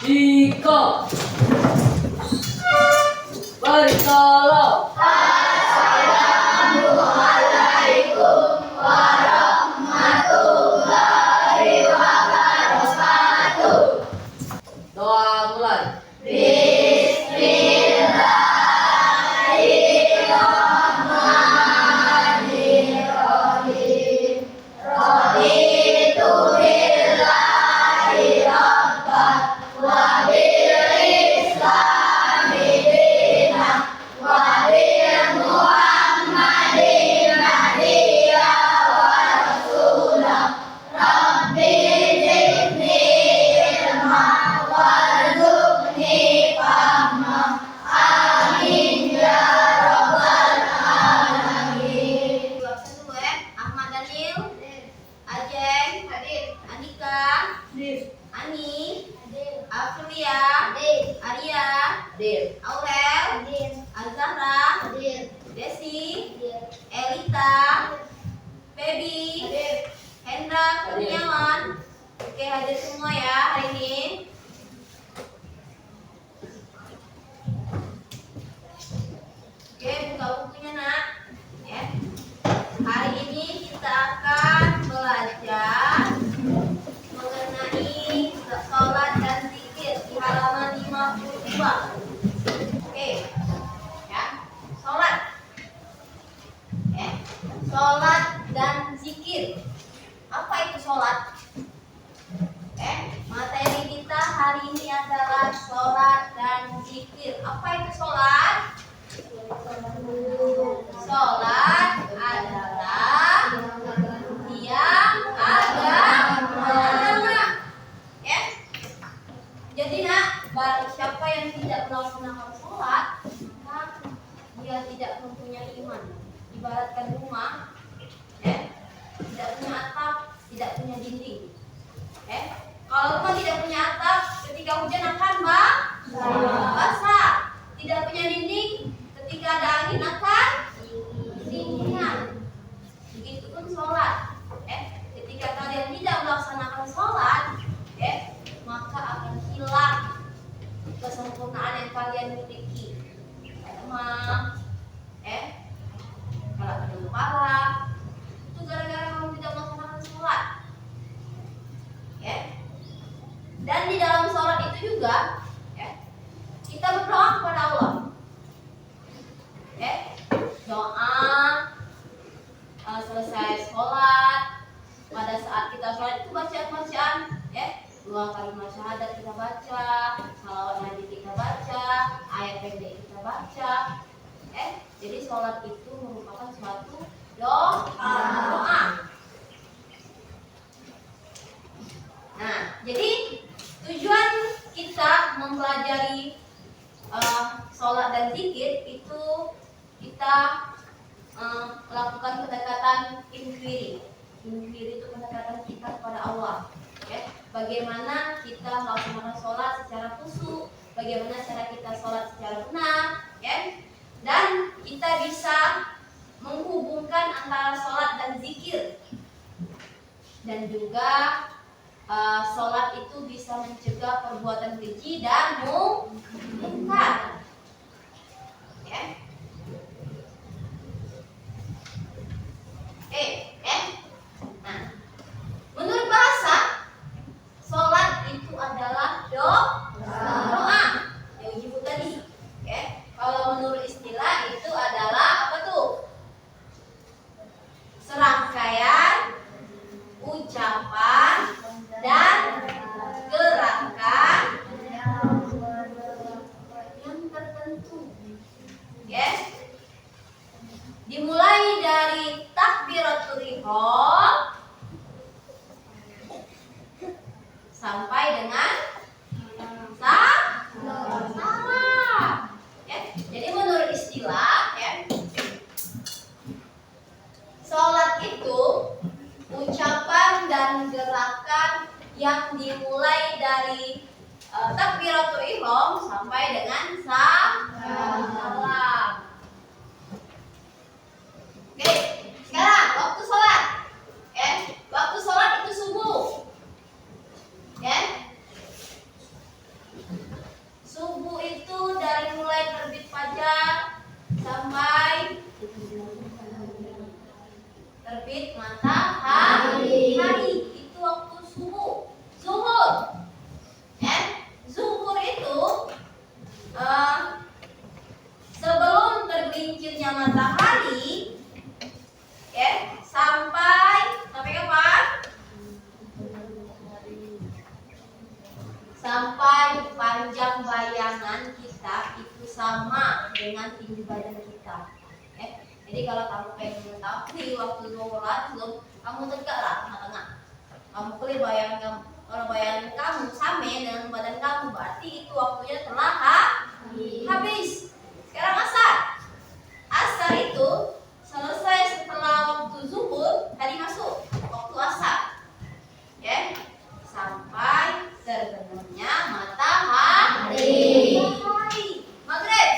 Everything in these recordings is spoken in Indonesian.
Ika bersalam. Assalamualaikum warahmatullahi wabarakatuh. Doa mulai. Bismillahirrahmanirrahim. Raditu billahi rabban wa bil islami dinan wa bi Muhammadin nabiyya wa rasulah. Rabbi zidni ilma warzuqni fahma. Amin ya rabbal alamin. Ahmad Daniel, Ajeng, Andika, Ani, Aprilia, Arya, Aurel, Azahra, Desi, Elita, Baby, Hendra, Kurniawan. Oke, hadir semua ya hari ini. Oke, buka bukunya nak. Ya. Hari ini kita akan belajar mengenai sholat dan zikir di halaman 52. Oke, ya, sholat. Sholat dan zikir. Apa itu sholat? Materi kita hari ini adalah sholat dan zikir. Apa itu sholat? Sholat adalah tiang agama. Ya. Jadi nak, barang siapa yang tidak melaksanakan sholat, maka dia tidak mempunyai iman. Ibaratkan rumah, tidak punya atap, tidak punya dinding. Kalau rumah tidak punya atap, ketika hujan akan basah. Tidak punya dinding, ketika ada angin akan dingingan. Begitupun sholat. Ketika kalian tidak melaksanakan sholat, maka akan hilang kesempurnaan yang kalian miliki. Demam, kalau ada kepala, itu gara-gara kamu tidak melaksanakan sholat. Dan di dalam sholat itu juga, kita berdoa kepada Allah. Doa selesai sholat, pada saat kita sholat itu bacaan-bacaan, dua kalimat syahadat kita baca, salawat nabi kita baca, ayat pendek kita baca. Jadi sholat itu merupakan suatu doa. Nah, jadi tujuan kita mempelajari sholat dan zikir itu kita melakukan pendekatan inquiry. Inquiry itu pendekatan kita kepada Allah. Bagaimana kita melaksanakan sholat secara khusyuk, bagaimana cara kita sholat secara benar, dan kita bisa menghubungkan antara sholat dan zikir. Dan juga sholat itu bisa mencegah perbuatan keji dan mungkar. Nah, menurut bahasa, sholat itu adalah doa. Yang disebut tadi. Kalau menurut istilah itu adalah apa tuh? Serangkaian ucapan dan gerakan yang tertentu. Dimulai dari takbiratul ihram sampai dengan salam. Jadi menurut istilah, sholat itu ucapan dan gerakan yang dimulai dari takbiratul ihram sampai dengan salam. Oke, sekarang waktu sholat. Waktu sholat itu subuh. terbit matahari. Hari itu waktu subuh. Zuhur. Zuhur itu sebelum tergelincirnya matahari, sampai kapan? Sampai panjang bayangan kita itu sama dengan tinggi badan kita. Jadi kalau kamu pengen mengetahui waktu zuhur langsung, kamu tegaklah tengah-tengah. Kamu clear bayangan kamu. Kalau bayangan kamu sama dengan badan kamu, berarti itu waktunya telah habis. Sekarang asar. Asar itu selesai setelah waktu zuhur, tadi masuk waktu asar. Sampai terbenamnya matahari. Maghrib.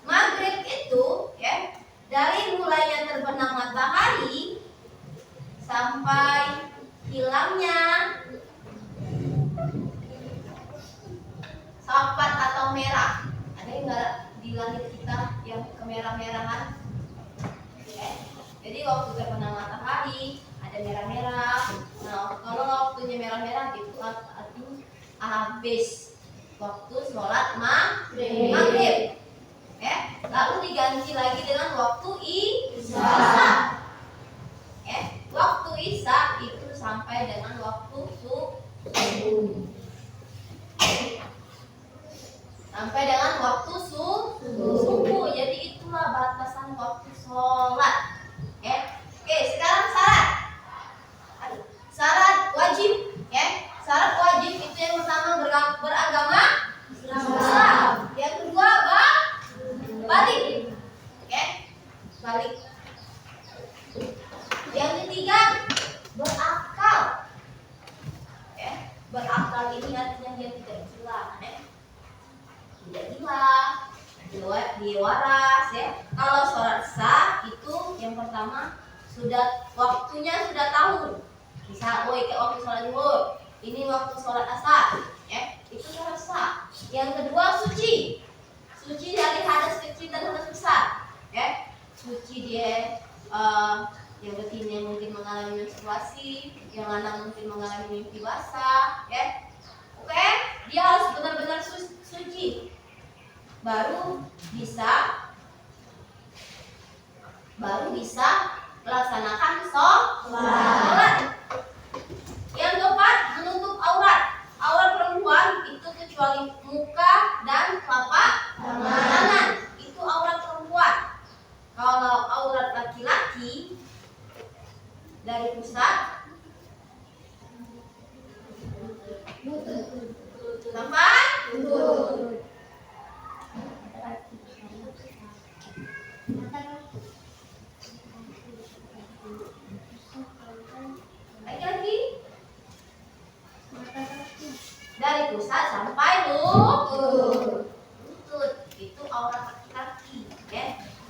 Maghrib itu dari mulainya terbenam matahari sampai hilangnya sapat atau merah. Ada yang nggak di langit kita yang kemerah-merahan? Jadi waktu terbenam matahari ada merah-merah. Nah, kalau waktunya merah-merah itu artinya habis waktu sholat maghrib. Lalu diganti lagi dengan waktu isya. Waktu isya itu sampai dengan waktu subuh. Sampai dengan waktu subuh. Jadi itulah batasan waktu sholat. Oke, sekarang syarat. Syarat wajib. Syarat wajib itu yang pertama beragama Islam. Yang kedua balik. Balik. Yang ketiga berakal. Berakal ini artinya dia tidak gila. Tidak gila, dia waras. Kalau sholat sah itu yang pertama sudah waktunya sudah tahu. Misal, waktu sholat zuhur, ini waktu sholat asar, itu sholat sah. Yang kedua suci dari hadas kecil dan hadas besar. Suci dia yang betina mungkin mengalami menstruasi, yang anak mungkin mengalami mimpi basah. Oke, dia harus benar-benar suci. Baru bisa melaksanakan sholat. Yang keempat, menutup aurat. Aurat perempuan itu kecuali muka dan telapak tangan. Itu aurat perempuan. Kalau aurat laki-laki dari pusat sampai laki-laki dari pusat sampai lutut. Itu aurat laki-laki.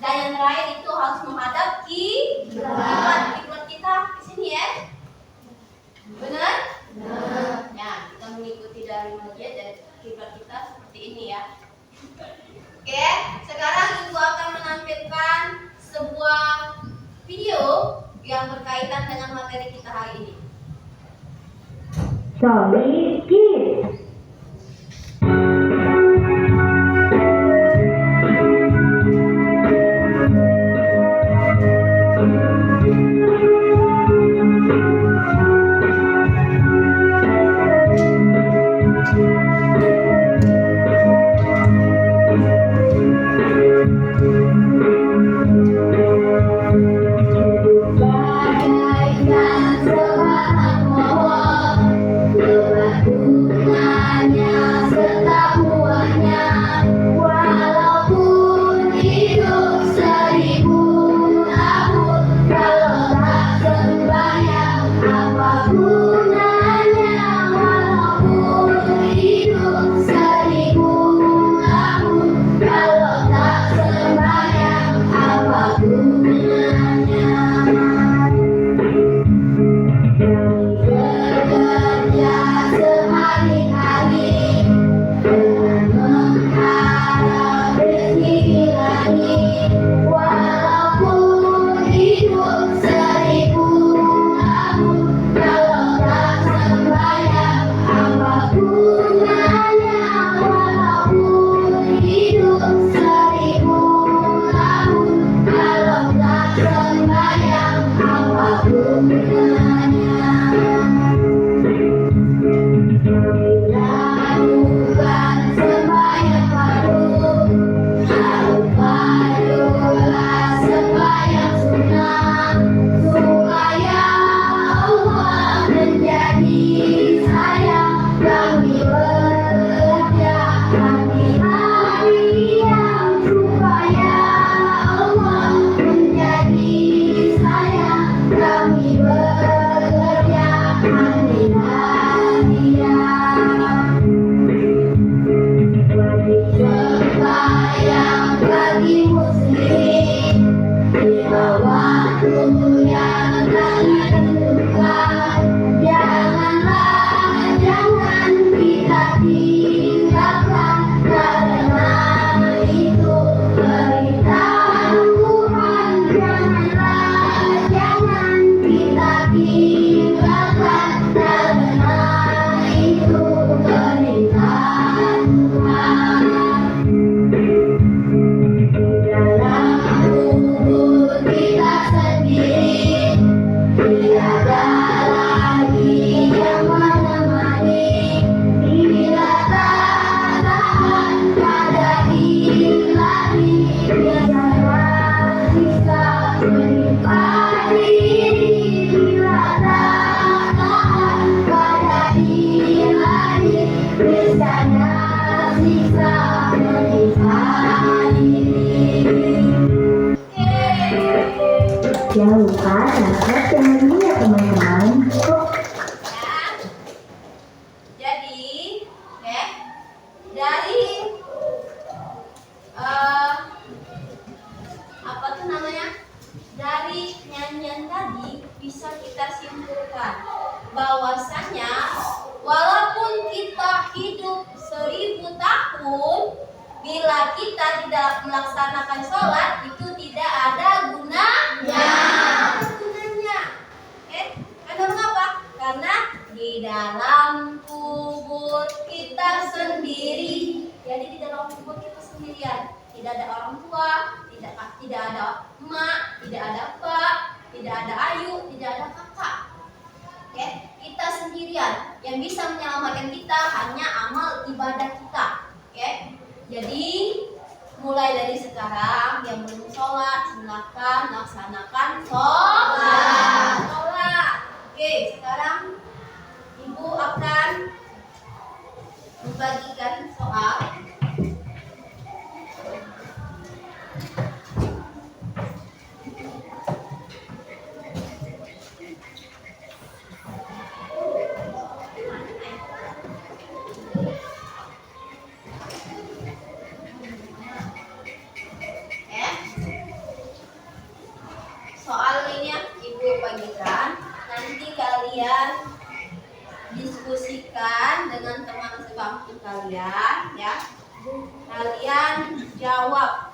Dan yang terakhir itu harus menghadap kiblat kita di sini benar? Ya, kita mengikuti dari masjid dan kiblat kita seperti ini ya. Oke, sekarang ibu akan menampilkan sebuah video yang berkaitan dengan materi kita hari ini. Solid Kids. Bagaikan seorang pohon berlaku sembahyang apa gunanya bila bukan sembahyang fardu, padulah sembahyang sunnah supaya Allah menjadi sayang kami bekerja hari-hari yang supaya Allah menjadi sayang kami bekerja hari-hari sembahyang bagi muslim bila waktu yang telah ditentukan jangan kita tinggalkan karena itu perintah Tuhan jangan kita tinggalkan karena itu perintah Tuhan. Dalam kubur kita sendiri tiada lagi yang menemani bila tak tahan pada ilahi biasanya bisa menimpa diri bila tak tahan pada ilahi biasanya bisa menimpa diri. Jangan lupa catat jangan ya teman-teman. Jadi, dari apa tuh namanya? Dari nyanyian tadi bisa kita simpulkan bahwasanya walaupun kita hidup 1000 tahun, bila kita tidak melaksanakan sholat itu tidak ada gunanya. Karena mengapa? Karena di dalam kubur kita sendiri. Jadi di dalam kubur kita sendirian. Tidak ada orang tua, tidak ada emak, tidak ada pak, tidak ada ayu, tidak ada kakak. Kita sendirian. Yang bisa menyelamatkan kita hanya amal ibadah kita. Jadi mulai dari sekarang yang belum sholat silakan laksanakan sholat. Sekarang ibu akan membagikan soal. Soal ini ibu bagikan, nanti kalian diskusikan dengan teman sebangku kalian ya. Kalian jawab.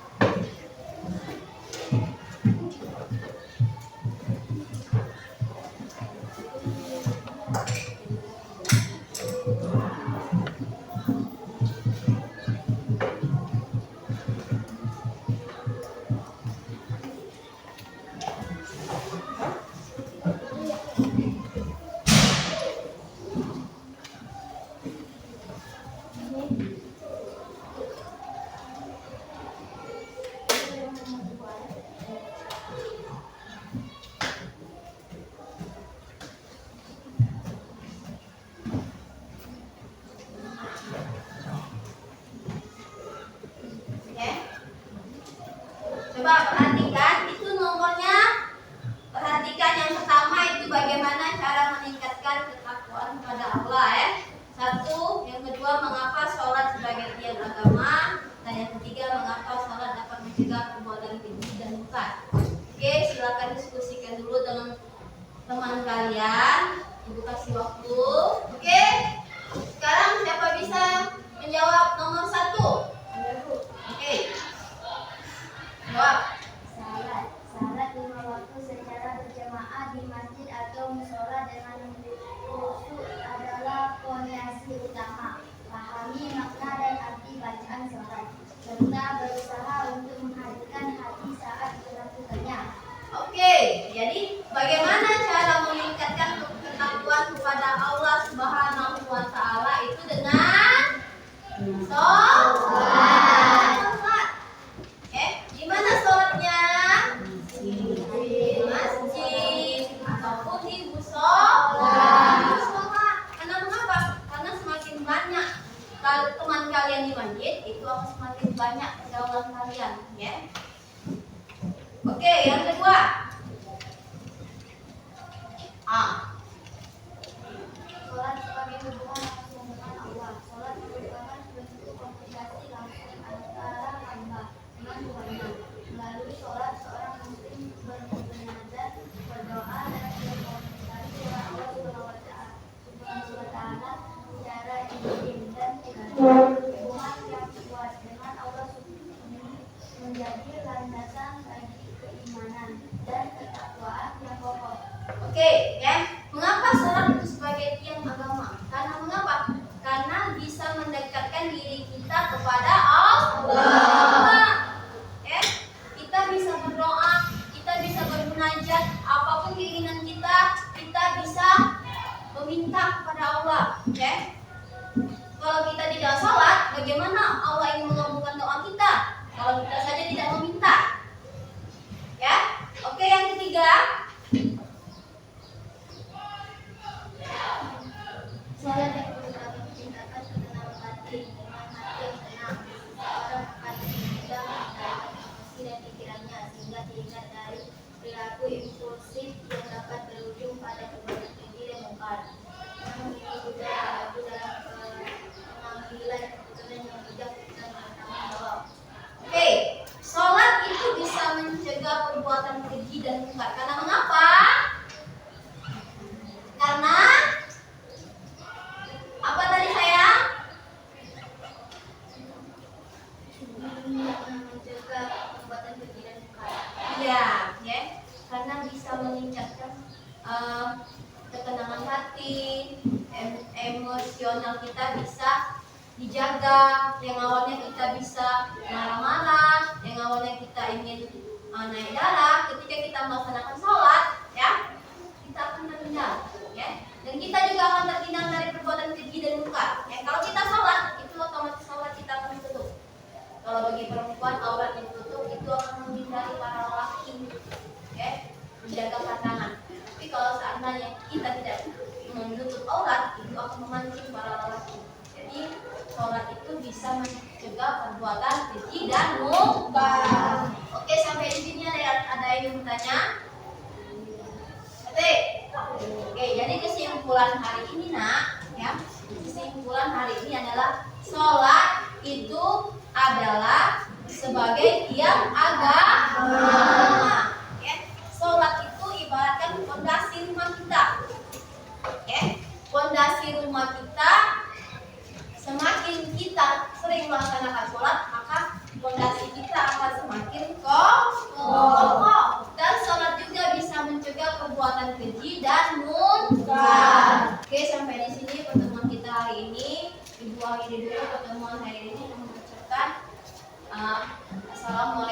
Coba perhatikan itu nomornya. Perhatikan yang pertama itu bagaimana cara meningkatkan ketakwaan kepada Allah. Satu, yang kedua mengapa sholat sebagai tiang agama, dan yang ketiga mengapa sholat dapat mencegah perbuatan keji dan mungkar. Silakan diskusikan dulu dengan teman kalian. Ibu kasih waktu. Sekarang siapa bisa menjawab nomor 1? Jawab. Salat 5 waktu secara berjamaah di masjid atau musola dengan khusyuk adalah fondasi utama. Pahami makna dan arti bacaan salat serta berusaha untuk menghadirkan hati saat melakukannya. Oke, jadi bagaimana cara meningkatkan ketakwaan kepada Allah Subhanahu wa taala itu dengan sholat. Di mana sholatnya? Di masjid ataupun di musola. Karena mengapa? Karena semakin banyak kalau teman kalian di masjid, itu akan semakin banyak pergaulan kalian, ya. Oke, yang kedua. Sholat sebagai hubungan langsung dengan Allah. Sholat merupakan bentuk komunikasi langsung antara hamba dengan Tuhannya. Melalui sholat, seorang muslim bernazar, berdoa, dan berkomunikasi dengan Allah Subhanahu wa Ta'ala secara intim dan tegas. Hubungan yang kuat dengan Allah menjadi landasan bagi keimanan dan ketakwaan yang kokoh. Oke, ya. Mengapa sholat itu sebagai tiang agama? Karena mengapa? Karena bisa mendekatkan diri kita kepada Allah. Ya, kita bisa berdoa, kita bisa bermunajat, apapun keinginan kita, kita bisa meminta kepada Allah. Ya. Kalau kita tidak sholat, bagaimana Allah ingin mengabulkan doa kita? Kalau kita saja tidak meminta. Ya. Oke, yang ketiga. Sholat yang merupakan tindakan ketenangan hati dengan hati yang tenang. Seorang akan mudah mengendalikan emosi dan pikirannya sehingga terhindar dari perilaku impulsif yang dapat berujung pada perbuatan keji dan mungkar. Namun ini juga membantu dalam pengambilan keputusan yang bijak dan bertanggung jawab. Oke, sholat itu bisa mencegah perbuatan keji dan mungkar. Karena mengapa? Karena apa tadi sayang? Mencegah perbuatan keji dan mungkar. Iya, ya. Karena bisa meningkatkan ketenangan hati, emosional kita bisa dijaga. Yang awalnya kita bisa marah-marah, yang awalnya kita ingin naik darah, ketika kita melaksanakan sholat, ya, kita akan terhindar, ya. Dan kita juga akan terhindar dari perbuatan keji dan mungkar. Ya, kalau kita sholat, itu otomatis sholat kita akan ditutup. Kalau bagi perempuan aurat yang ditutup itu akan menghindari para lelaki, ya, menjaga pandangan. Tapi kalau seandainya kita tidak menutup aurat, itu akan memancing para lelaki. Jadi sholat itu bisa mencegah perbuatan keji dan mungkar. Oke, sampai di sini ada yang bertanya? Oke, jadi kesimpulan hari ini, nak, ya, kesimpulan hari ini adalah sholat itu adalah sebagai tiang agama. Ya, sholat itu ibaratkan fondasi rumah kita. Ya, fondasi rumah kita. Semakin kita sering melaksanakan sholat, maka fondasi kita akan semakin kokoh. Dan sholat juga bisa mencegah perbuatan keji dan mungkar. Oke, sampai di sini pertemuan kita hari ini. Ibu akhiri dulu pertemuan hari ini dengan mengucapkan assalamualaikum.